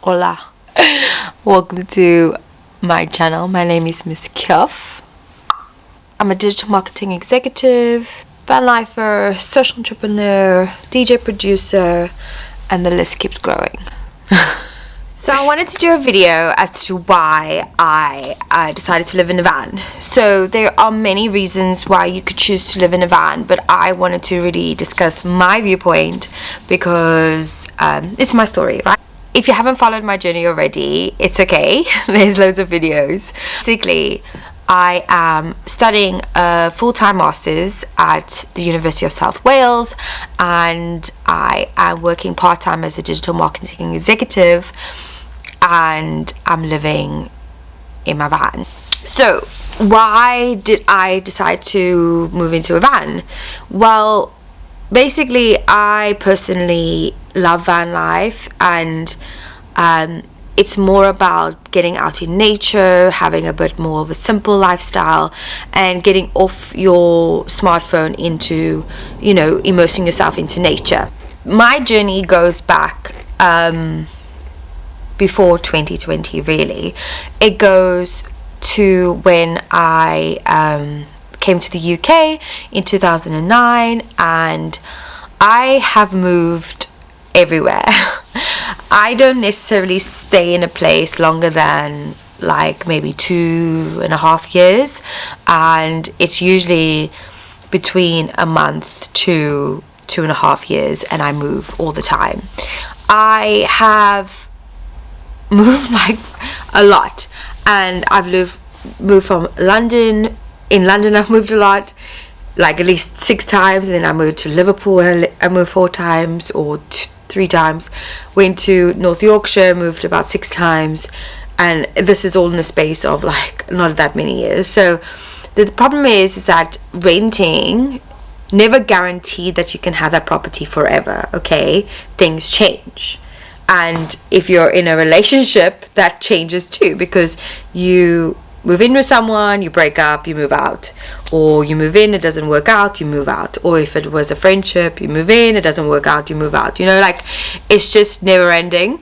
Hola. Welcome to my channel. My name is Miss Kyof. I'm a digital marketing executive, van lifer, social entrepreneur, DJ producer, and the list keeps growing. So I wanted to do a video as to why I decided to live in a van. So there are many reasons why you could choose to live in a van, but I wanted to really discuss my viewpoint because it's my story, right? If you haven't followed my journey already, it's okay. There's loads of videos. Basically, I am studying a full-time master's at the University of South Wales, and I am working part-time as a digital marketing executive, and I'm living in my van. So why did I decide to move into a van? Well, basically I personally love van life, and it's more about getting out in nature, having a bit more of a simple lifestyle, and getting off your smartphone into, you know, immersing yourself into nature. My journey goes back before 2020, really. It goes to when I came to the UK in 2009, and I have moved everywhere. I don't necessarily stay in a place longer than like maybe 2.5 years, and it's usually between a month to 2.5 years, and I move all the time. I have moved like a lot, and I've moved from London. In London I've moved a lot, like at least 6 times, and then I moved to Liverpool and I moved 4 times or 3 times. Went to North Yorkshire, moved about 6 times, and this is all in the space of like not that many years. So the problem is that renting never guaranteed that you can have that property forever. Okay, things change, and if you're in a relationship, that changes too, because you move in with someone, you break up, you move out, or you move in, it doesn't work out, you move out. Or if it was a friendship, you move in, it doesn't work out, you move out. You know, like, it's just never ending.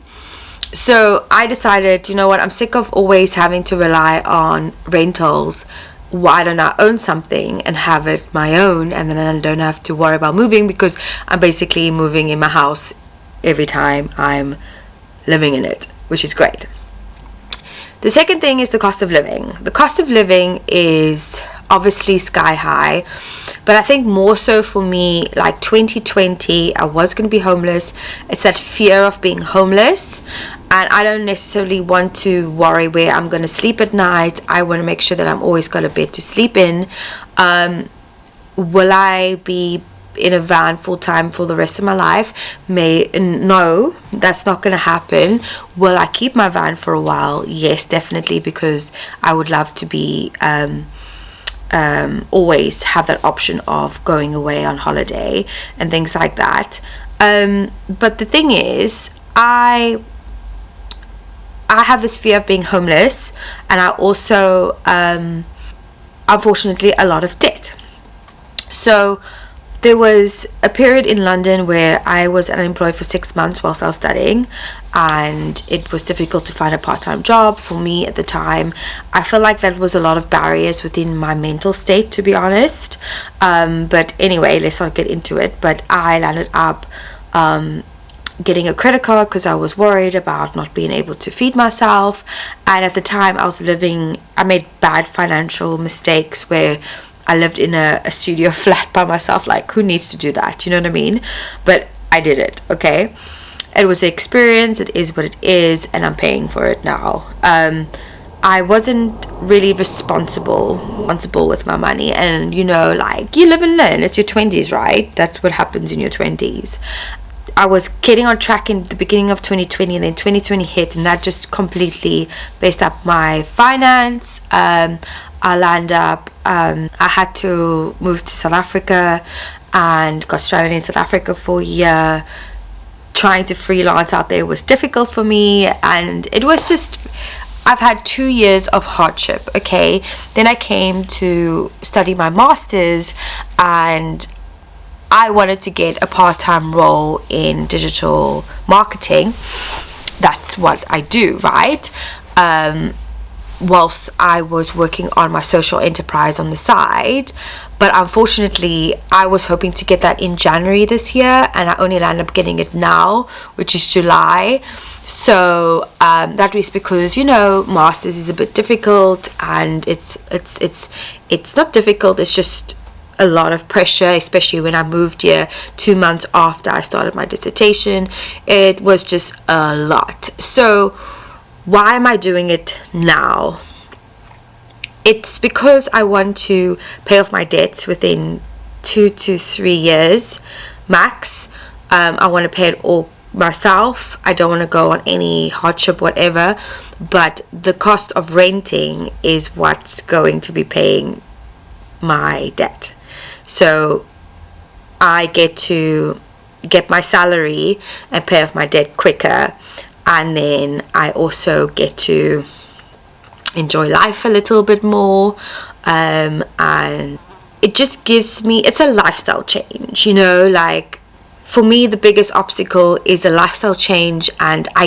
So I decided, you know what, I'm sick of always having to rely on rentals. Why don't I own something and have it my own, and then I don't have to worry about moving, because I'm basically moving in my house every time I'm living in it, which is great. The second thing is the cost of living. The cost of living is obviously sky high, but I think more so for me, like 2020, I was going to be homeless. It's that fear of being homeless, and I don't necessarily want to worry where I'm going to sleep at night. I want to make sure that I'm always got a bed to sleep in. Will I be in a van full time for the rest of my life? No, that's not going to happen. Will I keep my van for a while? Yes, definitely, because I would love to be always have that option of going away on holiday and things like that. But the thing is, I have this fear of being homeless, and I also unfortunately a lot of debt. So there was a period in London where I was unemployed for 6 months whilst I was studying, and it was difficult to find a part-time job for me at the time. I feel like that was a lot of barriers within my mental state, to be honest. But anyway, let's not get into it. But I landed up getting a credit card because I was worried about not being able to feed myself. And at the time I made bad financial mistakes where I lived in a studio flat by myself. Like, who needs to do that? You know what I mean? But I did it, okay? It was an experience. It is what it is, and I'm paying for it now. I wasn't really responsible with my money. And, you know, like, you live and learn. It's your 20s, right? That's what happens in your 20s. I was getting on track in the beginning of 2020, and then 2020 hit, and that just completely messed up my finance. I lined up, I had to move to South Africa and got stranded in South Africa for a year. Trying to freelance out there was difficult for me, and it was just, I've had 2 years of hardship, okay? Then I came to study my master's, and I wanted to get a part-time role in digital marketing. that's what I do, right? Whilst I was working on my social enterprise on the side. But unfortunately, I was hoping to get that in January this year, and I only landed up getting it now, which is July. So that was because, you know, masters is a bit difficult, and it's not difficult, it's just a lot of pressure, especially when I moved here 2 months after I started my dissertation. It was just a lot. So why am I doing it now? It's because I want to pay off my debts within 2 to 3 years max. I want to pay it all myself. I don't want to go on any hardship, whatever. But the cost of renting is what's going to be paying my debt. So I get to get my salary and pay off my debt quicker, and then I also get to enjoy life a little bit more, and it just gives me, it's a lifestyle change, you know. Like, for me, the biggest obstacle is a lifestyle change, and I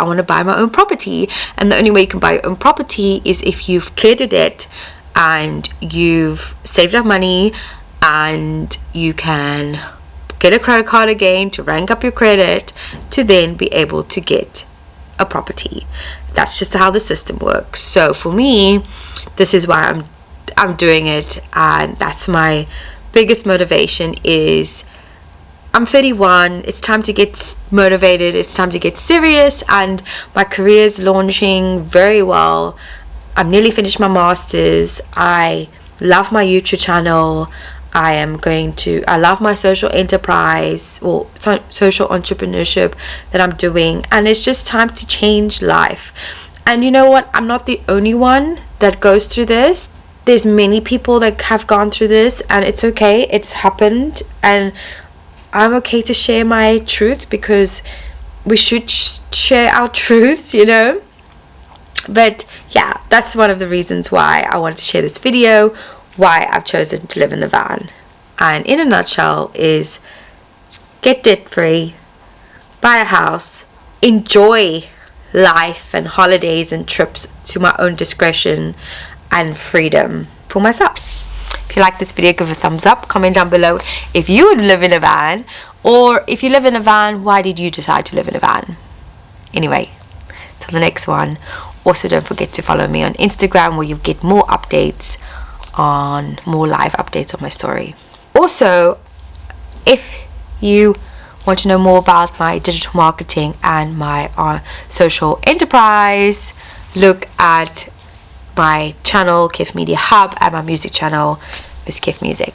want to buy my own property, and the only way you can buy your own property is if you've cleared your debt and you've saved up money, and you can get a credit card again to rank up your credit to then be able to get a property. That's just how the system works. So for me, this is why I'm doing it, and that's my biggest motivation. Is I'm 31, it's time to get motivated, it's time to get serious, and my career is launching very well. I'm nearly finished my masters. I love my YouTube channel. I love my social enterprise or social entrepreneurship that I'm doing, and it's just time to change life. And you know what? I'm not the only one that goes through this. There's many people that have gone through this, and it's okay. It's happened, and I'm okay to share my truth, because we should share our truths, you know. But yeah, that's one of the reasons why I wanted to share this video, why I've chosen to live in the van. And in a nutshell is get debt free, buy a house, enjoy life and holidays and trips to my own discretion, and freedom for myself. If you like this video, give it a thumbs up. Comment down below if you would live in a van, or if you live in a van, why did you decide to live in a van? Anyway, till the next one. Also, don't forget to follow me on Instagram, where you'll get more updates, more live updates on my story. Also, if you want to know more about my digital marketing and my social enterprise, look at my channel, Kif Media Hub, and my music channel, Miss Kif Music.